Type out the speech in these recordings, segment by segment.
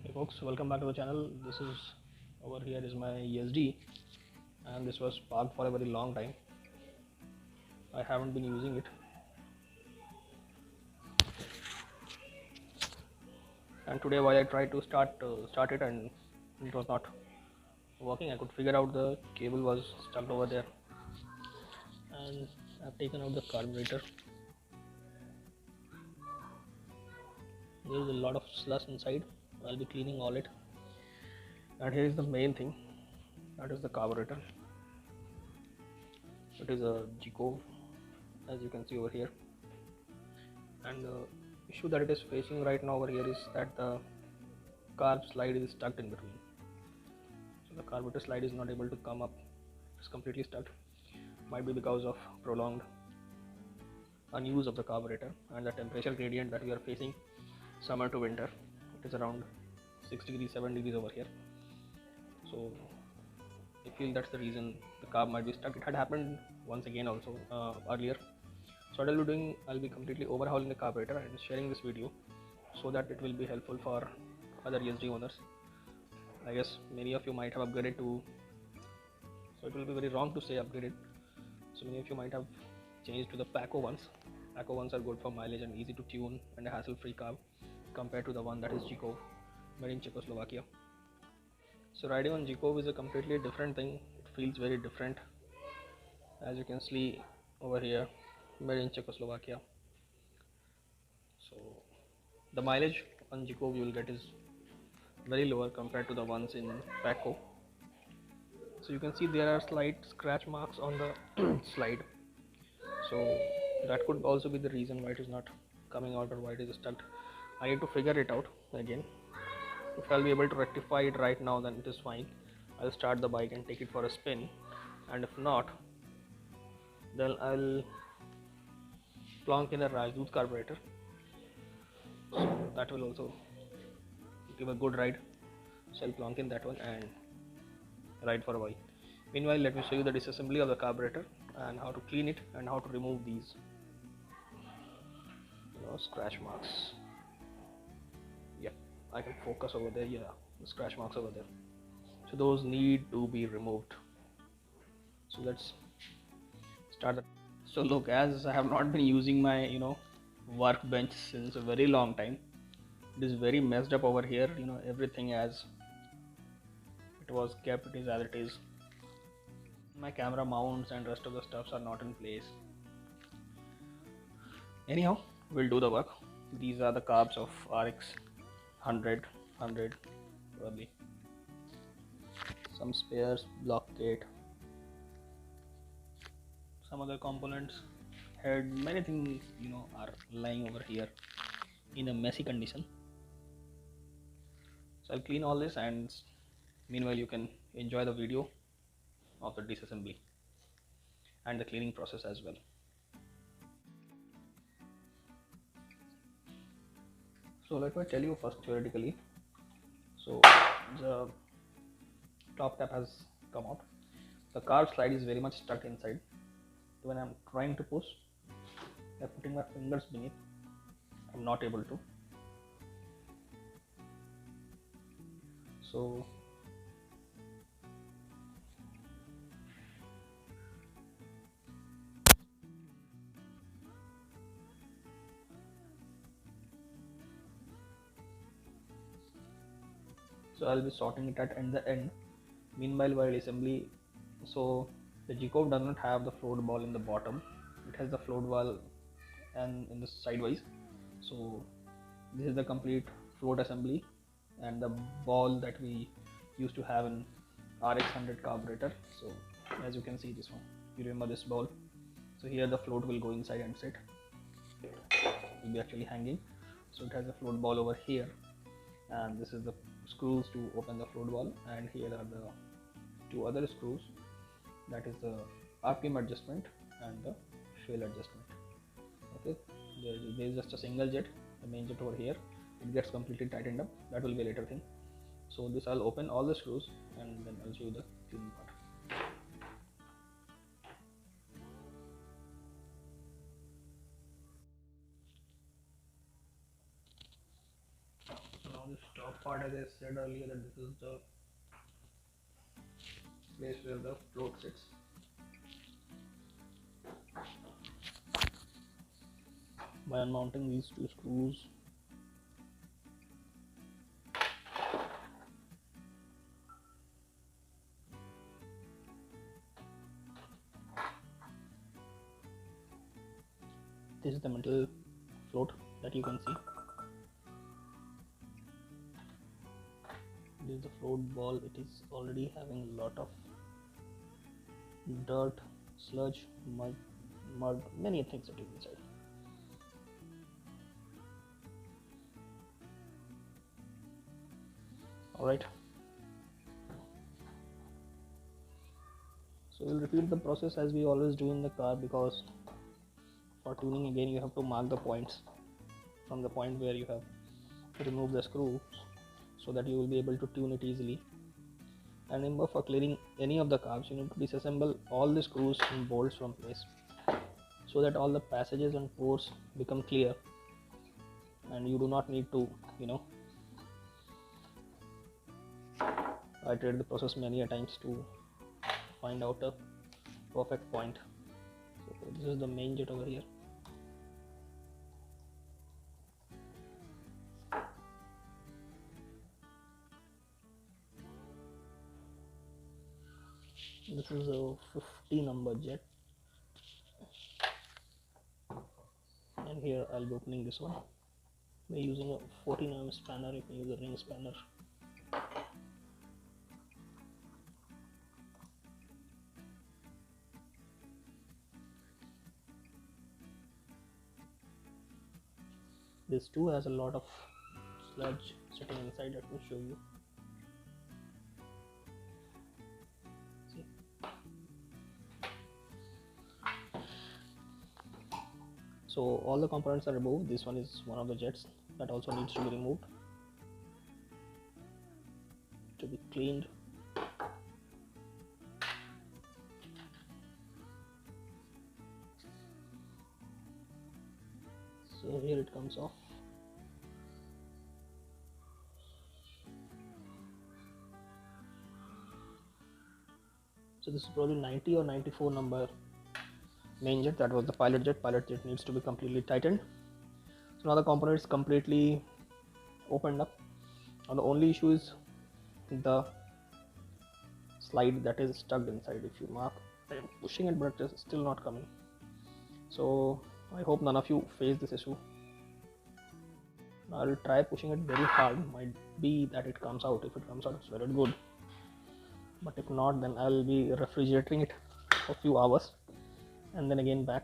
Hey folks, welcome back to the channel. This is over here is my ESD, and this was parked for a very long time. I haven't been using it, and today while I tried to start it and it was not working, I could figure out the cable was stuck over there, and I've taken out the carburetor. There is a lot of slush inside. I'll be cleaning all it, and here is the main thing. That is the carburetor. It is a G-Cove, as you can see over here, and the issue that it is facing right now over here is that the carb slide is stuck in between. So the carburetor slide is not able to come up. It's completely stuck. Might be because of prolonged unuse of the carburetor and the temperature gradient that we are facing summer to winter. It is around 6 degrees, 7 degrees over here. So I feel that's the reason the carb might be stuck. It had happened once again also earlier. So what I'll be completely overhauling the carburetor and sharing this video so that it will be helpful for other ESD owners. I guess many of you might have upgraded to, so it will be very wrong to say upgraded. So many of you might have changed to the Paco ones. Paco ones are good for mileage and easy to tune and a hassle-free carb compared to the one that is G-Cove, made in Czechoslovakia. So riding on G-Cove is a completely different thing. It feels very different, as you can see over here, made in Czechoslovakia. So the mileage on G-Cove you will get is very lower compared to the ones in Paco. So you can see there are slight scratch marks on the slide. So that could also be the reason why it is not coming out or why it is stuck. I need to figure it out again. If I'll be able to rectify it right now, then it is fine. I'll start the bike and take it for a spin, and if not, then I'll plonk in a Rajdoot carburetor. So that will also give a good ride. So I'll plonk in that one and ride for a while. Meanwhile, let me show you the disassembly of the carburetor and how to clean it and how to remove these scratch marks. Yeah, I can focus over there. Yeah, the scratch marks over there. So those need to be removed. So let's start the. So look, as I have not been using my workbench since a very long time, it is very messed up over here. Everything as it was kept, it is as it is. My camera mounts and rest of the stuffs are not in place. Anyhow, we'll do the work. These are the carbs of RX 100 probably. Some spares, block kit, some other components, head, many things are lying over here in a messy condition. So I'll clean all this, and meanwhile you can enjoy the video of the disassembly and the cleaning process as well. So let me tell you first theoretically. So the top cap has come out. The carb slide is very much stuck inside. When I'm trying to push by putting my fingers beneath, I'm not able to. So I'll be sorting it at the end. Meanwhile, while assembly, so the G-Cove does not have the float ball in the bottom. It has the float ball and in the sidewise. So this is the complete float assembly and the ball that we used to have in RX 100 carburetor. So as you can see, this one, you remember this ball. So here the float will go inside and sit. It will be actually hanging. So it has a float ball over here, and this is the screws to open the float ball, and here are the two other screws. That is the RPM adjustment and the fuel adjustment. Okay, there is just a single jet, the main jet over here. It gets completely tightened up. That will be a later thing. So this I'll open all the screws and then I'll show you the cleaning part. So now the top part, as I said earlier, that this is the place where the float sits. By unmounting these two screws, this is the metal float that you can see. This is the float ball. It is already having a lot of dirt, sludge, mud, many things that is inside. Alright, so we'll repeat the process as we always do in the car, because for tuning again you have to mark the points from the point where you have removed the screw, so that you will be able to tune it easily. And remember, for clearing any of the carbs, you need to disassemble all the screws and bolts from place, so that all the passages and pores become clear, and you do not need to iterate the process many a times to find out a perfect point. So this is the main jet over here. This is a 50 number jet, and here I'll be opening this one by using a 14mm spanner. You can use a ring spanner. This too has a lot of sludge sitting inside. Let me show you. See? So all the components are removed. This one is one of the jets that also needs to be removed, to be cleaned. So here it comes off. So this is probably 90 or 94 number main jet. That was the pilot jet. Pilot jet needs to be completely tightened. So now the component is completely opened up. Now the only issue is the slide that is stuck inside. If you mark, I am pushing it, but it is still not coming. So I hope none of you face this issue. I'll try pushing it very hard. Might be that it comes out. If it comes out, it's very good. But if not, then I'll be refrigerating it for a few hours and then again back.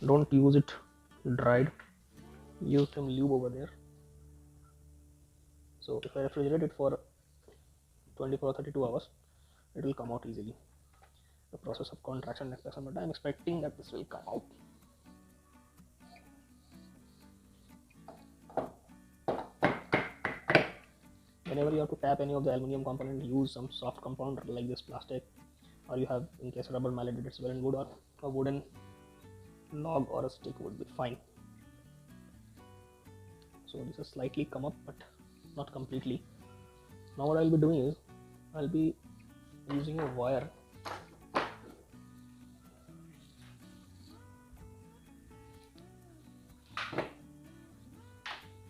Don't use it dried. Use some lube over there. So if I refrigerate it for 24 or 32 hours, it will come out easily. The process of contraction and expansion, but I'm expecting that this will come out. Whenever you have to tap any of the aluminum component, use some soft compound like this plastic, or you have in case rubber mallet, it's well and good, or a wooden log or a stick would be fine. So this has slightly come up, but not completely. Now what I'll be doing is I'll be using a wire.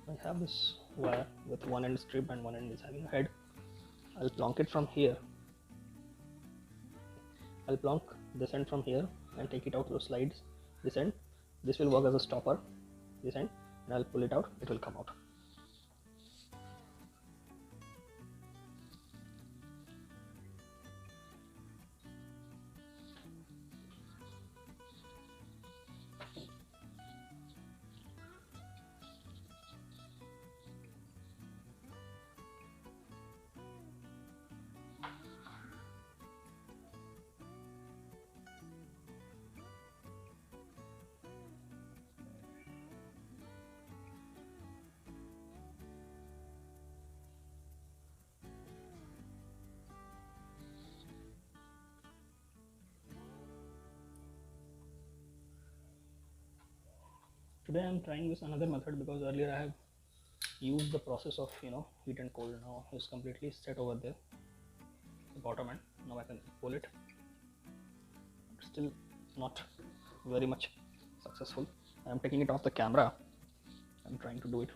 I have this wire with one end strip and one end is having a head. I'll plonk it from here. I'll plonk this end from here and take it out through slides. This end, this will work as a stopper. This end, and I'll pull it out. It will come out. Today I am trying this another method, because earlier I have use the process of heat and cold. Now it's completely set over there, the bottom end. Now I can pull it. Still not very much successful. I'm taking it off the camera. I'm trying to do it.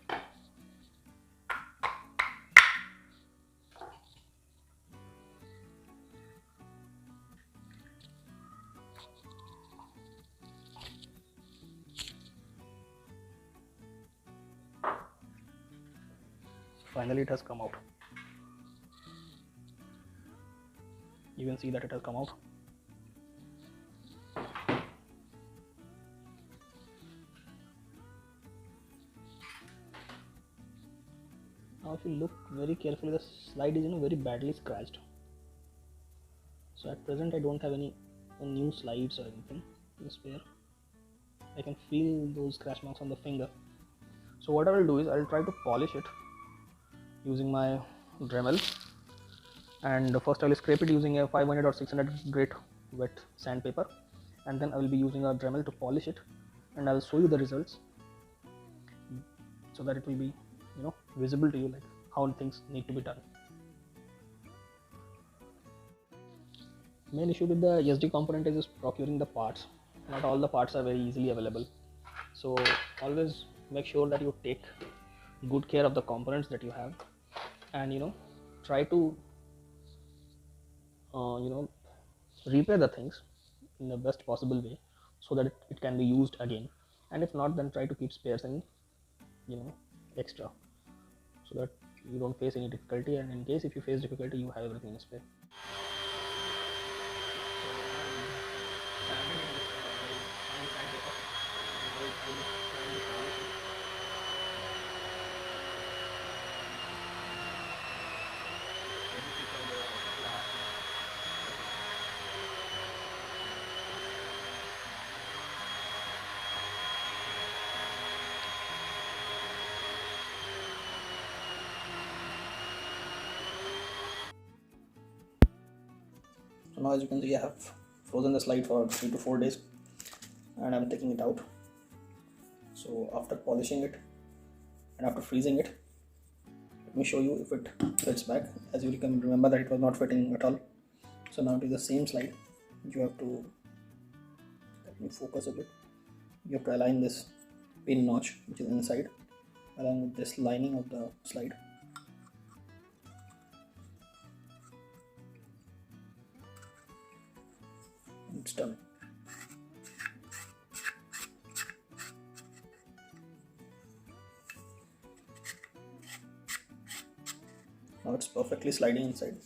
Finally it has come out. You can see that it has come out. Now if you look very carefully, the slide is very badly scratched. So at present I don't have any new slides or anything to spare. I can feel those scratch marks on the finger. So what I will do is I'll try to polish it using my Dremel, and first I will scrape it using a 500 or 600 grit wet sandpaper, and then I will be using a Dremel to polish it, and I will show you the results so that it will be visible to you, like how things need to be done. Main issue with the SD component is procuring the parts. Not all the parts are very easily available, so always make sure that you take good care of the components that you have, and try to repair the things in the best possible way so that it can be used again, and if not, then try to keep spares in extra, so that you don't face any difficulty, and in case if you face difficulty, you have everything in spare. So now as you can see, I have frozen the slide for 3 to 4 days, and I'm taking it out. So after polishing it and after freezing it, let me show you if it fits back. As you can remember that it was not fitting at all. So now it is the same slide. You have to, let me focus a bit, you have to align this pin notch which is inside along with this lining of the slide. It's done. Now it's perfectly sliding inside.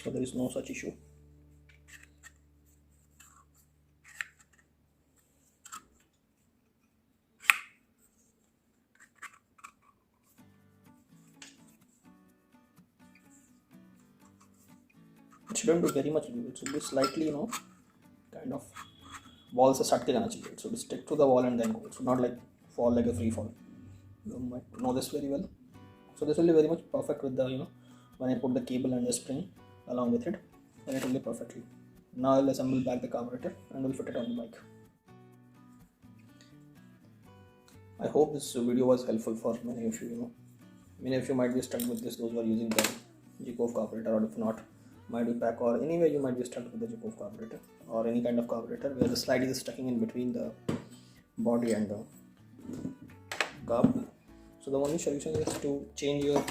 So there is no such issue. It shouldn't do very much. It should be slightly, kind of wall से सट के जाना चाहिए. It should stick to the wall and then go. It should not like fall like a free fall. You might know this very well. So this will be very much perfect with the when I put the cable and the spring along with it, then it will be perfectly. Now I'll assemble back the carburetor and we'll fit it on the bike. I hope this video was helpful for many of you. Many of you might be stuck with this, those who are using the Jekov carburetor, or if not, might be back, or anyway you might be stuck with the Jekov carburetor or any kind of carburetor where the slide is stuck in between the body and the carb. So the only solution is to change your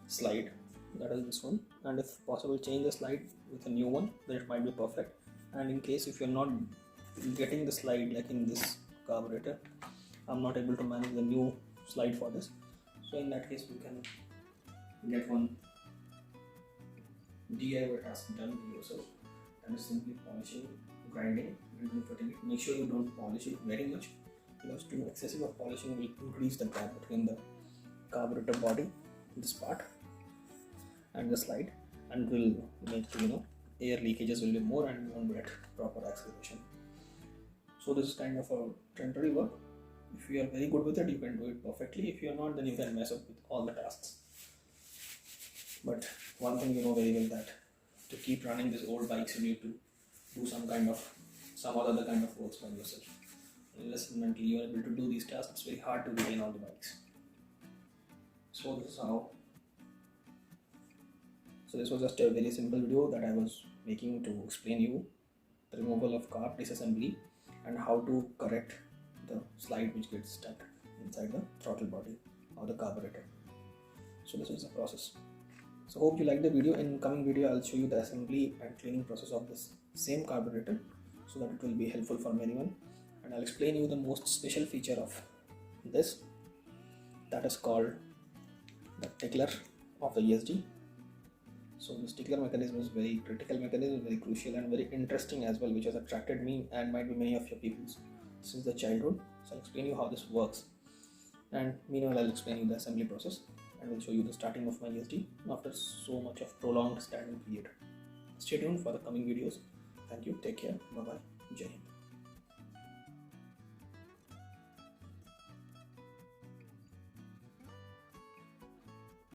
slide, that is this one, and if possible change the slide with a new one, then it might be perfect. And in case if you're not getting the slide like in this carburetor, I'm not able to manage the new slide for this, so in that case we can get one DIY task done yourself, and is simply polishing, grinding and then putting it. Make sure you don't polish it very much, because too excessive of polishing will increase the gap between the carburetor body, this part, and the slide, and will make air leakages will be more and you won't get proper acceleration. So this is kind of a temporary work. If you are very good with it, you can do it perfectly. If you are not, then you can mess up with all the tasks. But one thing you know very well, that to keep running these old bikes, you need to do some other kind of works by yourself. Unless mentally you are able to do these tasks, it's very hard to retain all the bikes. So this was just a very simple video that I was making to explain you the removal of carb disassembly and how to correct the slide which gets stuck inside the throttle body or the carburetor. So this is the process. So hope you like the video. In coming video I'll show you the assembly and cleaning process of this same carburetor so that it will be helpful for anyone, and I'll explain you the most special feature of this, that is called the tickler of the ESD. So this tickler mechanism is very critical mechanism, very crucial and very interesting as well, which has attracted me and might be many of your people since the childhood. So I'll explain you how this works, and meanwhile I'll explain you the assembly process and will show you the starting of my ESD after so much of prolonged standing period. Stay tuned for the coming videos. Thank you, take care, bye bye, Jai Hind.